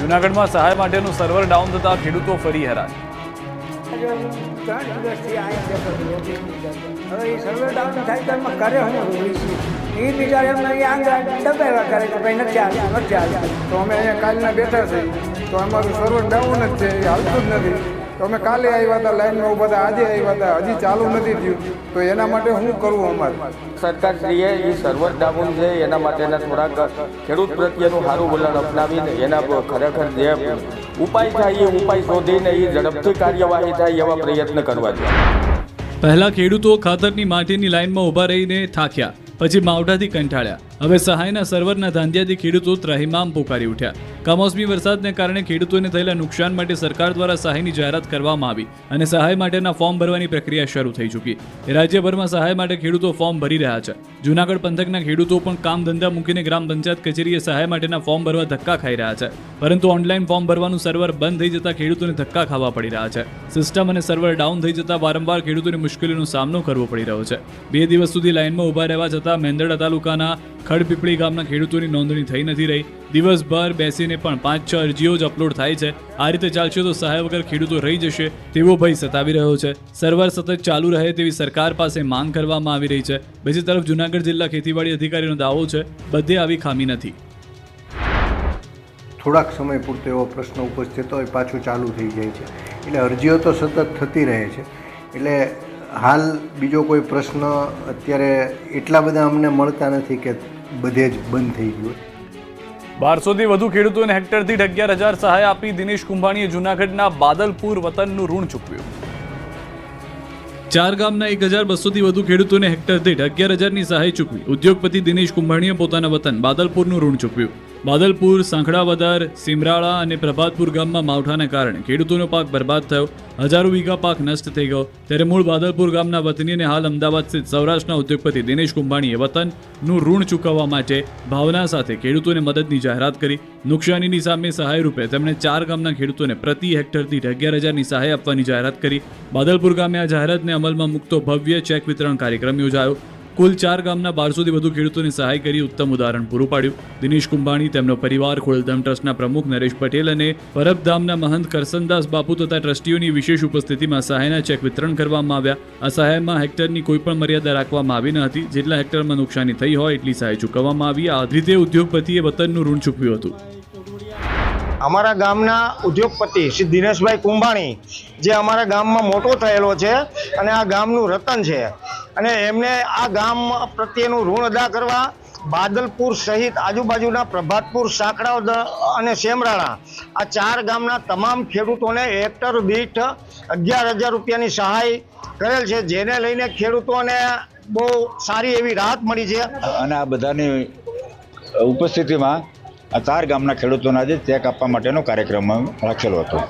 જૂનાગઢમાં સહાય માટેનું સર્વર ડાઉન થતાં ખેડૂતો ફરી હેરાન। હવે એ સર્વર ડાઉન થાય તો એમાં કરે હું એ બિચારા એમને આંગળ દબાવ્યા કરે કે ભાઈ નથી આવ્યા તો અમે અહીંયા કાલના બેઠા છે તો અમારું સર્વર ડાઉન જ છે, એ હાલતું જ નથી। તો અમે કાલે આવ્યા હતા, લાઈનમાં ઊભા હતા, આજે આવ્યા હતા, હજી ચાલુ નથી થયું, તો એના માટે શું કરવું અમારે? સરકારશ્રીએ એ સર્વર ડાઉન છે એના માટેના થોડાક ખેડૂત પ્રત્યેનું સારું વલણ અપનાવીને એના ખરેખર જે ઉપાય થાય એ ઉપાય શોધીને એ ઝડપથી કાર્યવાહી થાય એવા પ્રયત્ન કરવા જોઈએ। પહેલા ખેડૂતો ખાતરની માટીની લાઈનમાં ઊભા રહીને થાક્યા, પછી માવઠાથી કંટાળ્યા। હવે સહાયના સર્વરના ધાંધિયાથી ખેડૂતો ત્રાહિમામ પોકારી ઉઠ્યા। કમોસમી વરસાદને કારણે ખેડૂતોને થયેલા નુકસાન માટે સરકાર દ્વારા સહાયની જાહેરાત કરવામાં આવી અને સહાય માટેના ફોર્મ ભરવાની પ્રક્રિયા શરૂ થઈ ચૂકી। રાજ્યભરમાં સહાય માટે ખેડૂતો ફોર્મ ભરી રહ્યા છે। જૂનાગઢ પંથકના ખેડૂતો પણ કામ ધંધા મૂકીને ગ્રામ પંચાયત કચેરીએ સહાય માટેના ફોર્મ ભરવા ધક્કા ખાઈ રહ્યા છે, પરંતુ ઓનલાઈન ફોર્મ ભરવાનું સર્વર બંધ થઈ જતા ખેડૂતોને ધક્કા ખાવા પડી રહ્યા છે। સિસ્ટમ અને સર્વર ડાઉન થઈ જતા વારંવાર ખેડૂતોને મુશ્કેલીનો સામનો કરવો પડી રહ્યો છે। 2 દિવસ સુધી લાઈનમાં ઊભા રહેવા છતાં મેંદરડા તાલુકાના ખડપીપળી ગામના ખેડૂતોની નોંધણી થઈ નથી રહી। દિવસભર બેસીને પણ 5-6 અરજીઓ જ અપલોડ થાય છે। આ રીતે ચાલશે તો સહાય વગર ખેડૂતો રહી જશે તેવો ભય સતાવી રહ્યો છે। સર્વર સતત ચાલુ રહે તેવી સરકાર પાસે માંગ કરવામાં આવી રહી છે। બીજી તરફ જૂનાગઢ જિલ્લા ખેતીવાડી અધિકારીનો દાવો છે, બધે આવી ખામી નથી। થોડાક સમય પૂરતો એવો પ્રશ્ન ઉપસ્થિત હોય પાછું ચાલુ થઈ જાય છે, એટલે અરજીઓ તો સતત થતી રહે છે। એટલે હાલ બીજો કોઈ પ્રશ્ન અત્યારે એટલા બધા અમને મળતા નથી કે બધે જ બંધ થઈ ગયું। 1200થી વધુ ખેડૂતોને હેક્ટર દીઠ 11,000 સહાય આપી દિનેશ કુંભાણીએ જૂનાગઢના બાદલપુર વતનનું ઋણ ચૂકવ્યું। 4 ગામના 1,200થી વધુ ખેડૂતોને હેક્ટર દીઠ 11,000ની સહાય ચૂકવી ઉદ્યોગપતિ દિનેશ કુંભાણીએ પોતાના વતન બાદલપુરનું ઋણ ચૂકવ્યું। બાદલપુર, સાંખડાવદર, સિમરાળા અને પ્રભાતપુર ગામમાં માવઠાને કારણે ખેડૂતોનો પાક બરબાદ થયો। હજારો વીઘા પાક નષ્ટ થઈ ગયો। ત્યારે મૂળ બાદલપુર ગામના વતનીને હાલ અમદાવાદ સ્થિત સૌરાષ્ટ્રના ઉદ્યોગપતિ દિનેશ કુંભાણીએ વતનનું ઋણ ચૂકવવા માટે ભાવના સાથે ખેડૂતોને મદદની જાહેરાત કરી। નુકસાનીની સામે સહાય રૂપે તેમણે 4 ગામના ખેડૂતોને પ્રતિ હેક્ટર દીઠ 11,000ની સહાય આપવાની જાહેરાત કરી। બાદલપુર ગામે આ જાહેરાતને અમલમાં મૂકતો ભવ્ય ચેક વિતરણ કાર્યક્રમ યોજાયો। કુલ 4 ગામના 1200થી વધુ ખેડૂતોને સહાય કરી ઉત્તમ ઉદાહરણ પૂરું પાડ્યું। દિનેશ કુંભાણી, તેમનો પરિવાર, ખોડલધામ ટ્રસ્ટના પ્રમુખ નરેશ પટેલ અને પરબધામના મહંત કરસનદાસ બાપુ તથા ટ્રસ્ટીઓની વિશેષ ઉપસ્થિતિમાં સહાયના ચેક વિતરણ કરવામાં આવ્યા। આ સહાયમાં હેક્ટરની કોઈ પણ મર્યાદા રાખવામાં આવી ન હતી। જેટલા હેક્ટરમાં નુકસાની થઈ હોય એટલી સહાય ચૂકવવામાં આવી। આ રીતે ઉદ્યોગપતિએ વતનનું ઋણ ચૂકવ્યું હતું। અમારા ગામના ઉદ્યોગપતિ શ્રી દિનેશભાઈ કુંભાણી જે અમારા ગામમાં મોટો થયેલો છે અને આ ગામનું રતન છે, અને એમને આ ગામ પ્રત્યેનું ઋણ અદા કરવા બાદલપુર સહિત આજુબાજુના પ્રભાતપુર, સાંકડા અને સેમરાળા આ 4 ગામના તમામ ખેડૂતોને હેક્ટર દીઠ 11,000 રૂપિયાની સહાય કરેલ છે, જેને લઈને ખેડૂતોને બહુ સારી એવી રાહત મળી છે। અને આ બધાની ઉપસ્થિતિમાં આ 4 ગામના ખેડૂતોને આજે ચેક આપવા માટેનો કાર્યક્રમ રાખેલો હતો।